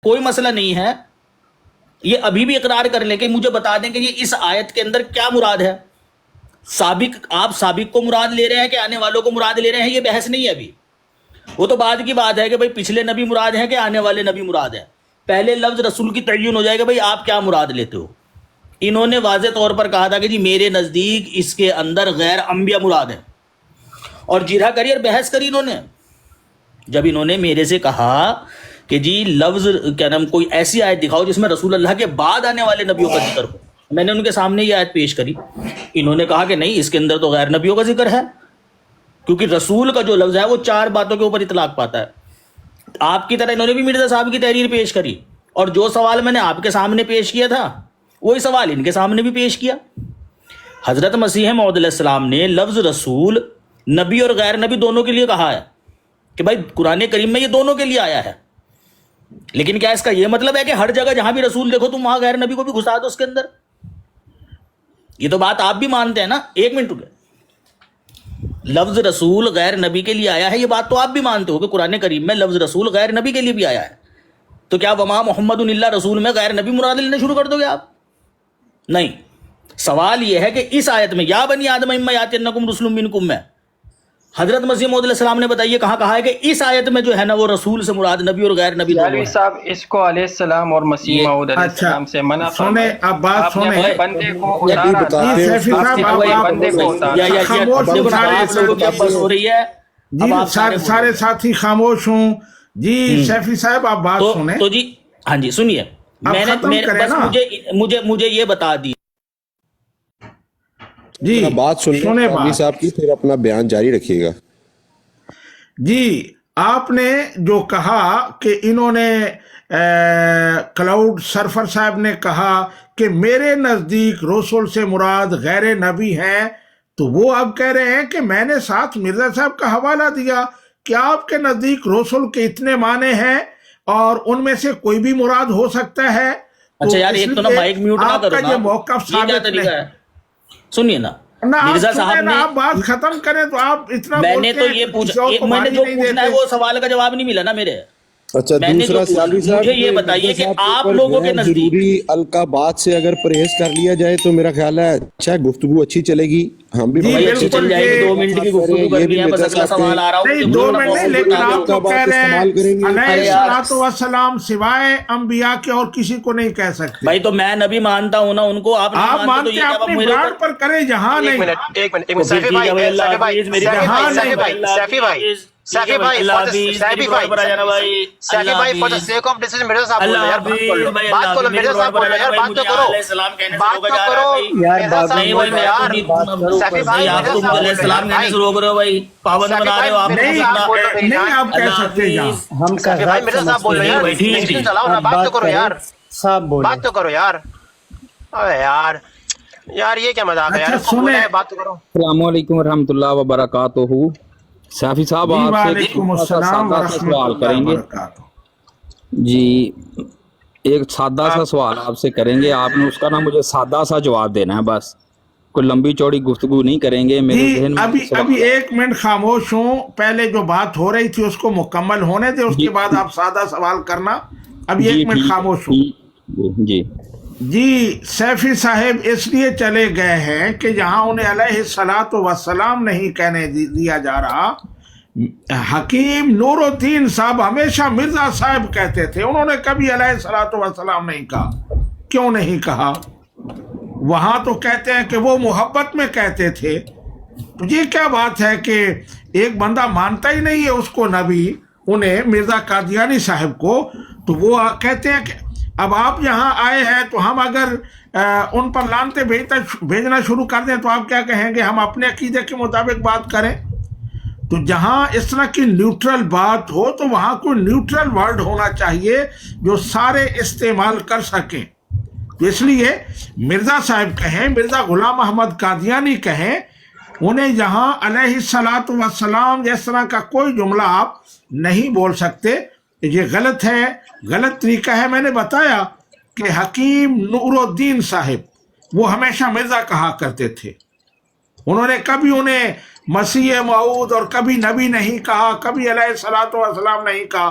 کوئی مسئلہ نہیں ہے، یہ ابھی بھی اقرار کر لیں کہ مجھے بتا دیں کہ یہ اس آیت کے اندر کیا مراد ہے. سابق، آپ سابق کو مراد لے رہے ہیں کہ آنے والوں کو مراد لے رہے ہیں، یہ بحث نہیں ہے ابھی. وہ تو بعد کی بات ہے کہ بھئی پچھلے نبی مراد ہے کہ آنے والے نبی مراد ہے. پہلے لفظ رسول کی تعین ہو جائے گا بھئی آپ کیا مراد لیتے ہو. انہوں نے واضح طور پر کہا تھا کہ جی میرے نزدیک اس کے اندر غیر انبیاء مراد ہے، اور جرح کری اور بحث کری انہوں نے. جب انہوں نے میرے سے کہا کہ جی لفظ کیا نام کوئی ایسی آیت دکھاؤ جس میں رسول اللہ کے بعد آنے والے نبیوں کا ذکر ہو، میں نے ان کے سامنے یہ آیت پیش کری. انہوں نے کہا کہ نہیں، اس کے اندر تو غیر نبیوں کا ذکر ہے، کیونکہ رسول کا جو لفظ ہے وہ 4 باتوں کے اوپر اطلاق پاتا ہے. آپ کی طرح انہوں نے بھی مرزا صاحب کی تحریر پیش کری، اور جو سوال میں نے آپ کے سامنے پیش کیا تھا وہی سوال ان کے سامنے بھی پیش کیا. حضرت مسیح موعود علیہ السلام نے لفظ رسول نبی اور غیر نبی دونوں کے لیے کہا ہے کہ بھائی قرآن کریم میں یہ دونوں کے لیے آیا ہے. لیکن کیا اس کا یہ مطلب ہے کہ ہر جگہ جہاں بھی رسول دیکھو تم وہاں غیر نبی کو بھی گھسا دو اس کے اندر؟ یہ تو بات آپ بھی مانتے ہیں نا. 1 منٹ رکے. لفظ رسول غیر نبی کے لیے آیا ہے، یہ بات تو آپ بھی مانتے ہو کہ قرآن کریم میں لفظ رسول غیر نبی کے لیے بھی آیا ہے. تو کیا وما محمد الا رسول میں غیر نبی مراد لینا شروع کر دو گے آپ؟ نہیں. سوال یہ ہے کہ اس آیت میں یا بنی آدم اما یاتینکم رسل منکم میں حضرت مسیح موعود علیہ السلام نے بتائیے کہاں کہا ہے کہ اس آیت میں جو ہے نا وہ رسول سے مراد نبی اور غیر نبی دونوں یعنی ہیں. صاحب اس کو علیہ السلام اور مسیح موعود علیہ السلام سے منع سنیں، اب بات آپ نے سنیں. اپنے بندے کو اتارا تھا، جی سیفی صاحب، آپ نے اپنے بندے کو اتارا. خاموش آپ لوگوں کی بحث ہو رہی ہے. جی سارے ساتھی خاموش ہوں. جی سیفی صاحب آپ بات سنیں. تو جی ہاں جی سنیے، میں نے بس مجھے یہ بتا دی. جی بات سنیں قاضی صاحب کی، پھر اپنا بیان جاری رکھیے گا. جی آپ نے جو کہا کہ انہوں نے کلاؤڈ سرفر صاحب نے کہا کہ میرے نزدیک رسول سے مراد غیر نبی ہیں، تو وہ اب کہہ رہے ہیں کہ میں نے ساتھ مرزا صاحب کا حوالہ دیا کہ آپ کے نزدیک رسول کے اتنے معنی ہیں اور ان میں سے کوئی بھی مراد ہو سکتا ہے. اچھا یار ایک تو نا مائک میوٹ نہ کرو نا، یہ موقف ثابت نہیں ہے. سنیے نا مرزا صاحب نے، آپ بات ختم کریں تو آپ اتنا میں نے تو یہ پوچھا، میں نے جو پوچھنا ہے وہ سوال کا جواب نہیں ملا نا میرے. اچھا دوسرا سیفی صاحب، مجھے یہ بتائیے کہ آپ لوگوں کے نزدیک ضروری القابات سے اگر پرہیز کر لیا جائے تو میرا خیال ہے اچھا گفتگو اچھی چلے گی. ہم بھی اچھی چل جائے گی. 2 منٹ کی گفتگو کرنی ہے، بس اگلا سوال آ رہا ہوں. نہیں 2 منٹ نہیں، لیکن آپ تو کہہ رہے ہیں علیہ الصلوۃ والسلام سوائے انبیاء کے اور کسی کو نہیں کہہ سکتے. بھائی تو میں نبی مانتا ہوں نا ان کو، آپ مانتے ہیں اپنی برانڈ پر کریں جہاں نہیں. ایک منٹ سیفی بھائی سیفی بھائی for the sake of discussion Mirza صاحب بول رہے ہیں یار، بات کرو مرزا صاحب بول رہے ہیں یار، بات تو کرو یار، بات نہیں ہوئی یار. سیفی بھائی آپ تو علیہ السلام کہنے سے روک رہے ہو بھائی، پابند بنا رہے ہو آپ. نہیں آپ کہہ سکتے ہیں. ہم سیفی بھائی مرزا صاحب بول رہے ہیں یار، ڈسکشن چلاؤ نا، بات تو کرو یار، بات تو کرو یار. ارے یار یہ کیا مذاق ہے یار، بات تو کرو. السلام علیکم ورحمۃ اللہ وبرکاتہ. سیفی صاحب آپ سے سادہ سا سوال کریں گے جی، ایک سادہ سا سوال آپ سے کریں گے، آپ نے اس کا نا مجھے سادہ سا جواب دینا ہے، بس کوئی لمبی چوڑی گفتگو نہیں کریں گے. میرے ذہن میں ابھی 1 منٹ خاموش ہوں، پہلے جو بات ہو رہی تھی اس کو مکمل ہونے دے، اس کے بعد آپ سادہ سوال کرنا. ابھی 1 منٹ خاموش ہوں. جی سیفی صاحب اس لیے چلے گئے ہیں کہ جہاں انہیں علیہ الصلوۃ والسلام نہیں کہنے دیا جا رہا. حکیم نور الدین صاحب ہمیشہ مرزا صاحب کہتے تھے، انہوں نے کبھی علیہ الصلوۃ والسلام نہیں کہا. کیوں نہیں کہا؟ وہاں تو کہتے ہیں کہ وہ محبت میں کہتے تھے. تو یہ کیا بات ہے کہ ایک بندہ مانتا ہی نہیں ہے اس کو نبی، انہیں مرزا قادیانی صاحب کو، تو وہ کہتے ہیں کہ اب آپ یہاں آئے ہیں تو ہم اگر ان پر لانتے بھیجنا شروع کر دیں تو آپ کیا کہیں گے؟ ہم اپنے عقیدے کے مطابق بات کریں. تو جہاں اس طرح کی نیوٹرل بات ہو تو وہاں کوئی نیوٹرل ورڈ ہونا چاہیے جو سارے استعمال کر سکیں. اس لیے مرزا صاحب کہیں، مرزا غلام احمد قادیانی کہیں، انہیں یہاں علیہ الصلوۃ والسلام جس طرح کا کوئی جملہ آپ نہیں بول سکتے. یہ غلط ہے، غلط طریقہ ہے. میں نے بتایا کہ حکیم نور الدین صاحب وہ ہمیشہ مرزا کہا کرتے تھے. انہوں نے کبھی انہیں مسیح موعود اور کبھی نبی نہیں کہا، کبھی علیہ الصلوۃ والسلام نہیں کہا.